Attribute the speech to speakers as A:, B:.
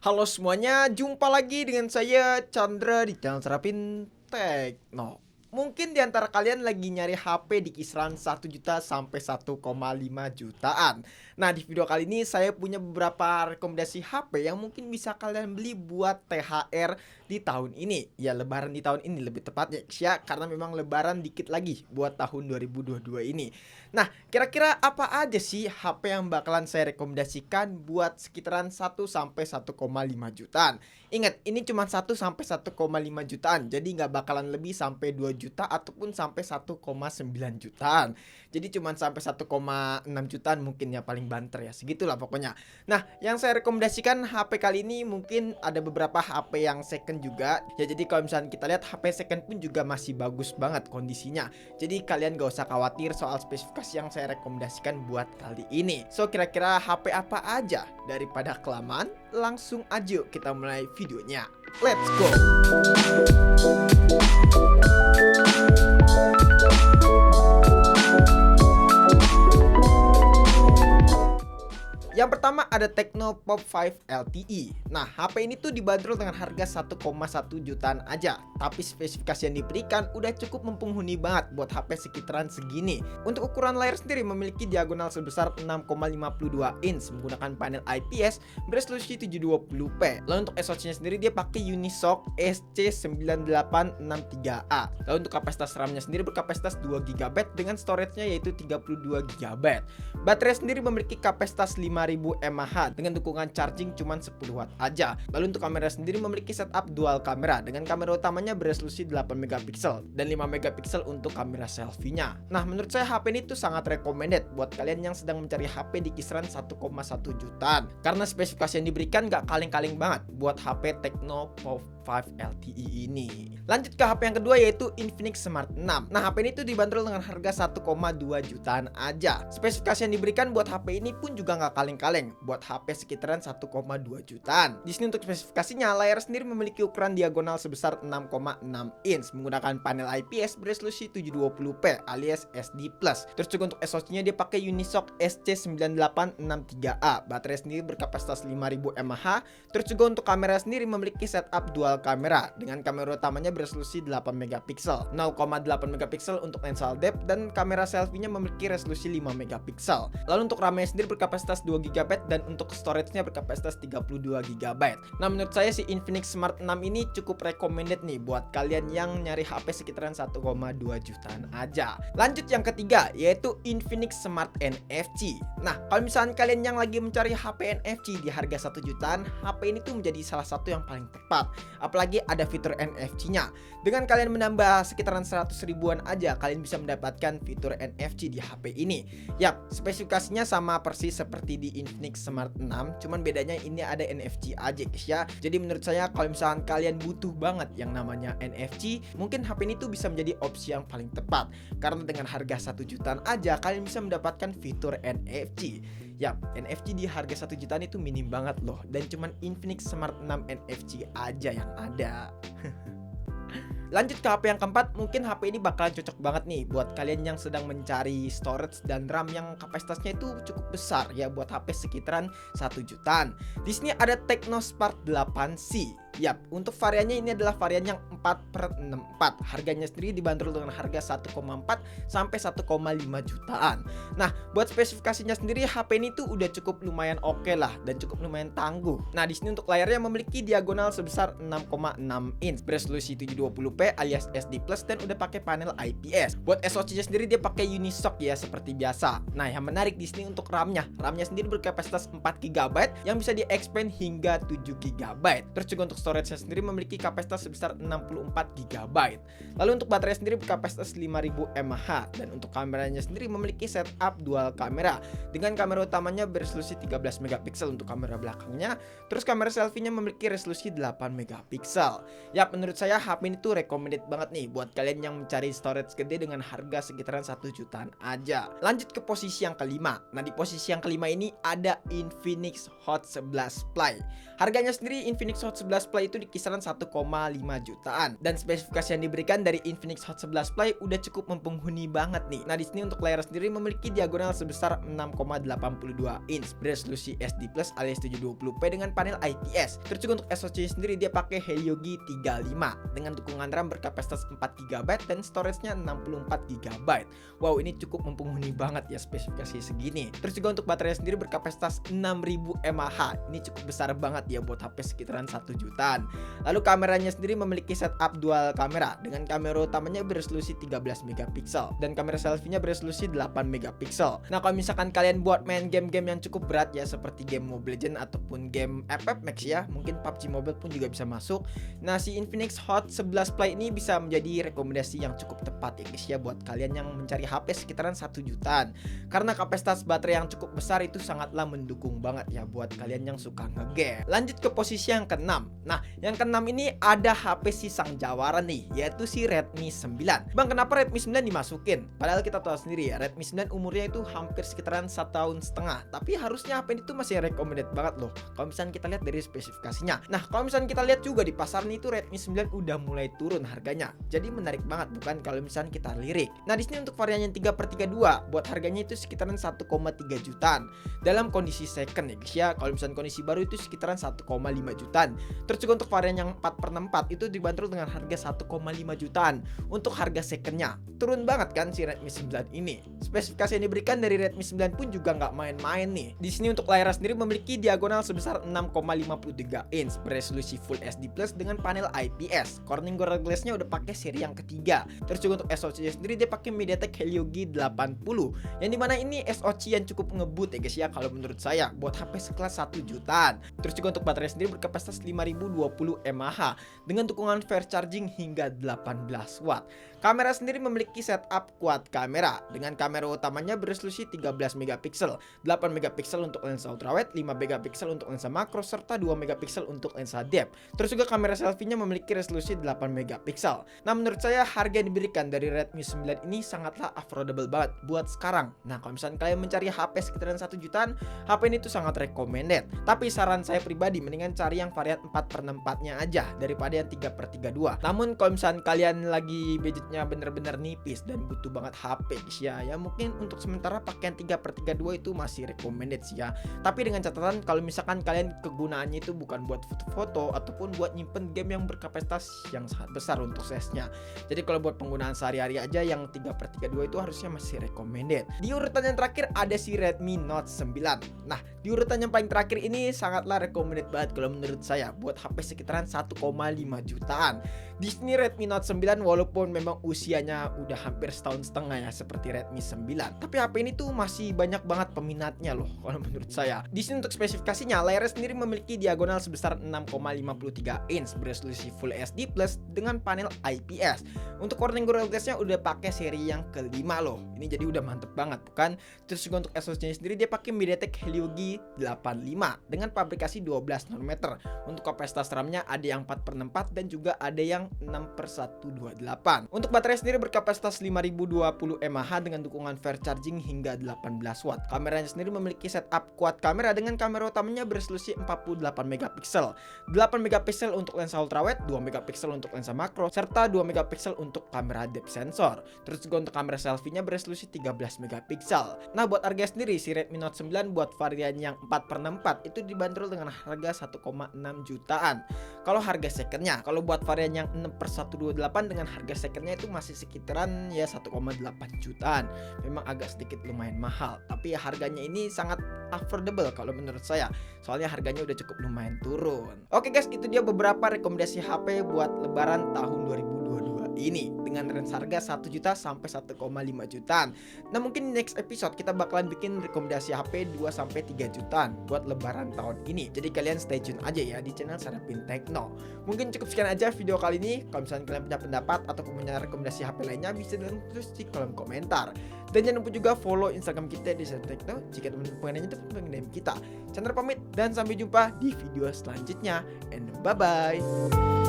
A: Halo semuanya, jumpa lagi dengan saya Chandra di channel Serapin Tekno. Mungkin di antara kalian lagi nyari HP di kisaran 1 juta sampai 1,5 jutaan. Nah, di video kali ini saya punya beberapa rekomendasi HP yang mungkin bisa kalian beli buat THR di tahun ini. Ya, lebaran di tahun ini lebih tepatnya ya, karena memang lebaran dikit lagi buat tahun 2022 ini. Nah, kira-kira apa aja sih HP yang bakalan saya rekomendasikan buat sekitaran 1 sampai 1,5 jutaan? Ingat, ini cuma 1 sampai 1,5 jutaan. Jadi nggak bakalan lebih sampai 2 juta ataupun sampai 1,9 jutaan. Jadi cuma sampai 1,6 jutaan mungkin ya, paling banter ya. Segitulah pokoknya. Nah, yang saya rekomendasikan HP kali ini mungkin ada beberapa HP yang second juga. Ya, jadi kalau misalnya kita lihat HP second pun juga masih bagus banget kondisinya. Jadi kalian gak usah khawatir soal spesifikasi yang saya rekomendasikan buat kali ini. So, kira-kira HP apa aja? Daripada kelamaan, langsung aja kita mulai videonya. Let's go! Yang pertama ada Tecno Pop 5 LTE. Nah, HP ini tuh dibanderol dengan harga 1,1 jutaan aja. Tapi spesifikasi yang diberikan udah cukup mumpuni banget buat HP sekitaran segini. Untuk ukuran layar sendiri memiliki diagonal sebesar 6,52 inch menggunakan panel IPS beresolusi 720p. Lalu untuk SoC-nya sendiri dia pakai Unisoc SC9863A. Lalu untuk kapasitas RAM-nya sendiri berkapasitas 2GB dengan storage-nya yaitu 32GB. Baterai sendiri memiliki kapasitas 5000 mAh dengan dukungan charging cuma 10 watt aja. Lalu untuk kamera sendiri memiliki setup dual kamera dengan kamera utamanya beresolusi 8 megapiksel dan 5 megapiksel untuk kamera selfie-nya. Nah, menurut saya HP ini tuh sangat recommended buat kalian yang sedang mencari HP di kisaran 1,1 jutaan. Karena spesifikasi yang diberikan gak kaleng-kaleng banget buat HP Tecno Pop 5 LTE ini. Lanjut ke HP yang kedua yaitu Infinix Smart 6. Nah, HP ini tuh dibanderol dengan harga 1,2 jutaan aja. Spesifikasi yang diberikan buat HP ini pun juga nggak kaleng-kaleng buat HP sekitaran 1,2 jutaan. Di sini untuk spesifikasinya, layar sendiri memiliki ukuran diagonal sebesar 6,6 inch menggunakan panel IPS beresolusi 720p alias SD+. Terus juga untuk SoC-nya dia pakai Unisoc SC9863A. Baterai sendiri berkapasitas 5000 mAh. Terus juga untuk kamera sendiri memiliki setup dual kamera dengan kamera utamanya beresolusi 8 megapiksel, 0,8 megapiksel untuk lensa depth dan kamera selfie-nya memiliki resolusi 5 megapiksel. Lalu untuk RAM-nya sendiri berkapasitas 2GB dan untuk storage-nya berkapasitas 32GB. Nah, menurut saya si Infinix Smart 6 ini cukup recommended nih buat kalian yang nyari HP sekitaran 1,2 jutaan aja. Lanjut yang ketiga yaitu Infinix Smart NFC. Nah, kalau misalnya kalian yang lagi mencari HP NFC di harga 1 jutaan, HP ini tuh menjadi salah satu yang paling tepat. Apalagi ada fitur NFC-nya. Dengan kalian menambah sekitaran 100 ribuan aja, kalian bisa mendapatkan fitur NFC di HP ini. Yap, spesifikasinya sama persis seperti di Infinix Smart 6, cuman bedanya ini ada NFC aja guys ya. Jadi menurut saya kalau misalkan kalian butuh banget yang namanya NFC, mungkin HP ini tuh bisa menjadi opsi yang paling tepat. Karena dengan harga 1 jutaan aja, kalian bisa mendapatkan fitur NFC. Yap, NFC di harga 1 jutaan itu minim banget loh. Dan cuman Infinix Smart 6 NFC aja yang ada. Lanjut ke HP yang keempat, mungkin HP ini bakalan cocok banget nih buat kalian yang sedang mencari storage dan RAM yang kapasitasnya itu cukup besar ya buat HP sekitaran 1 jutaan. Di sini ada Tecno Spark 8C. Yap, untuk variannya ini adalah varian yang 4/64. Harganya sendiri dibanderol dengan harga 1,4 sampai 1,5 jutaan. Nah, buat spesifikasinya sendiri HP ini tuh udah cukup lumayan oke lah dan cukup lumayan tangguh. Nah, di sini untuk layarnya memiliki diagonal sebesar 6,6 inch beresolusi 720p alias SD+ dan udah pakai panel IPS. Buat SoC-nya sendiri dia pakai Unisoc ya seperti biasa. Nah, yang menarik di sini untuk RAM-nya. RAM-nya sendiri berkapasitas 4GB yang bisa di-expand hingga 7GB. Terus juga untuk storage-nya sendiri memiliki kapasitas sebesar 64GB. Lalu untuk baterai sendiri berkapasitas 5000 mAh dan untuk kameranya sendiri memiliki setup dual kamera dengan kamera utamanya beresolusi 13 megapiksel untuk kamera belakangnya. Terus kamera selfie-nya memiliki resolusi 8 megapiksel. Ya, menurut saya HP ini tuh recommended banget nih buat kalian yang mencari storage gede dengan harga sekitaran 1 jutaan aja. Lanjut ke posisi yang kelima. Nah, di posisi yang kelima ini ada Infinix Hot 11 Play. Harganya sendiri Infinix Hot 11 Play itu di kisaran 1,5 jutaan. Dan spesifikasi yang diberikan dari Infinix Hot 11 Play udah cukup mempenghuni banget nih. Nah, di sini untuk layar sendiri memiliki diagonal sebesar 6,82 inch beresolusi SD Plus alias 720p dengan panel IPS. Terus juga untuk SoC sendiri dia pakai Helio G35 dengan dukungan RAM berkapasitas 4GB dan storage-nya 64GB. Wow, ini cukup mempenghuni banget ya spesifikasi segini. Terus juga untuk baterai sendiri berkapasitas 6000 mAh. Ini cukup besar banget ya buat HP sekitaran 1 jutaan. Lalu kameranya sendiri memiliki setup dual kamera dengan kamera utamanya beresolusi 13 megapiksel dan kamera selfie-nya beresolusi 8 megapiksel. Nah, kalau misalkan kalian buat main game-game yang cukup berat ya seperti game Mobile Legends ataupun game FF Max ya, mungkin PUBG Mobile pun juga bisa masuk. Nah, si Infinix Hot 11 Play ini bisa menjadi rekomendasi yang cukup tepat ya guys ya buat kalian yang mencari HP sekitaran 1 jutaan. Karena kapasitas baterai yang cukup besar itu sangatlah mendukung banget ya buat kalian yang suka ngegame. Lanjut ke posisi yang ke-6. Nah, yang ke-6 ini ada HP si sang jawara nih, yaitu si Redmi 9. Bang, kenapa Redmi 9 dimasukin? Padahal kita tahu sendiri ya, Redmi 9 umurnya itu hampir sekitaran 1,5 tahun. Tapi harusnya HP itu masih recommended banget loh kalau misalnya kita lihat dari spesifikasinya. Nah, kalau misalnya kita lihat juga di pasar nih itu Redmi 9 udah mulai turun harganya. Jadi menarik banget bukan kalau misalnya kita lirik. Nah, di sini untuk varian yang 3/32 buat harganya itu sekitaran 1,3 jutaan. Dalam kondisi second ya guys ya. Kalau misalnya kondisi baru itu sekitaran 1,5 jutaan. Terus juga untuk varian yang 4/64 itu dibanderol dengan harga 1,5 jutaan. Untuk harga secondnya turun banget kan si Redmi 9 ini. Spesifikasi yang diberikan dari Redmi 9 pun juga nggak main-main nih. Di sini untuk layar sendiri memiliki diagonal sebesar 6,53 inch beresolusi Full SD Plus dengan panel IPS. Corning Gorilla Glass-nya udah pakai seri yang ketiga. Terus juga untuk SoC sendiri dia pakai MediaTek Helio G80 yang dimana ini SoC yang cukup ngebut ya guys ya kalau menurut saya buat HP sekelas 1 jutaan. Terus juga untuk baterai sendiri berkapasitas 5020 mAh dengan dukungan fast charging hingga 18 watt. Kamera sendiri memiliki setup quad kamera dengan kamera utamanya beresolusi 13 megapiksel, 8 megapiksel untuk lensa ultrawide, 5 megapiksel untuk lensa makro serta 2 megapiksel untuk lensa depth. Terus juga kamera selfie-nya memiliki resolusi 8 megapiksel. Nah, menurut saya harga yang diberikan dari Redmi 9 ini sangatlah affordable banget buat sekarang. Nah, kalau misalnya kalian mencari HP sekitaran 1 jutaan, HP ini tuh sangat recommended. Tapi saran saya pribadi mendingan cari yang varian 4/64-nya aja daripada yang 3/32. Namun kalau misalnya kalian lagi budgetnya bener-bener nipis dan butuh banget HP guys ya mungkin untuk sementara pakai yang 3/32 itu masih recommended sih ya. Tapi dengan catatan kalau misalkan kalian kegunaannya itu bukan buat foto-foto ataupun buat nyimpen game yang berkapasitas yang sangat besar untuk size-nya. Jadi kalau buat penggunaan sehari-hari aja yang 3/32 itu harusnya masih recommended. Di urutan yang terakhir ada si Redmi Note 9. Nah, di urutan yang paling terakhir ini sangatlah recommended banget kalau menurut saya buat HP sekitaran 1,5 jutaan. Di sini Redmi Note 9 walaupun memang usianya udah hampir setahun setengah ya seperti Redmi 9, tapi HP ini tuh masih banyak banget peminatnya loh kalau menurut saya. Di sini untuk spesifikasinya layarnya sendiri memiliki diagonal sebesar 6,53 inch beresolusi Full HD Plus dengan panel IPS. Untuk Corning Gorilla Glass-nya udah pakai seri yang kelima loh. Ini jadi udah mantep banget bukan? Terus juga untuk SoC-nya sendiri dia pakai MediaTek Helio G85 dengan pabrikasi 12 nanometer. Untuk kapasitas RAM-nya ada yang 4/64 dan juga ada yang 6/128. Untuk baterai sendiri berkapasitas 5020 mAh dengan dukungan fast charging hingga 18 watt. Kameranya sendiri memiliki setup quad kamera dengan kamera utamanya beresolusi 48 megapiksel, 8 megapiksel untuk lensa ultrawide, 2 megapiksel untuk lensa makro, serta 2 megapiksel untuk kamera depth sensor. Terus juga untuk kamera selfie-nya beresolusi 13 megapiksel. Nah, buat harga sendiri si Redmi Note 9 buat varian yang 4/64 itu dibanderol dengan harga 1,6 jutaan. Kalau harga secondnya, kalau buat varian yang 6/128 dengan harga secondnya itu masih sekitaran ya 1,8 jutaan. Memang agak sedikit lumayan mahal, tapi harganya ini sangat affordable kalau menurut saya. Soalnya harganya udah cukup lumayan turun. Oke guys, itu dia beberapa rekomendasi HP buat lebaran tahun 2022 ini dengan range harga 1 juta sampai 1,5 jutaan. Nah, mungkin next episode kita bakalan bikin rekomendasi HP 2 sampai 3 jutaan buat lebaran tahun ini. Jadi kalian stay tune aja ya di channel Serapin Tekno. Mungkin cukup sekian aja video kali ini. Kalau misalnya kalian punya pendapat ataupun punya rekomendasi HP lainnya bisa tulis di kolom komentar. Dan jangan lupa juga follow Instagram kita di Serapin Tekno jika teman-teman pengen itu pengen kita. Chandra pamit dan sampai jumpa di video selanjutnya. And bye bye.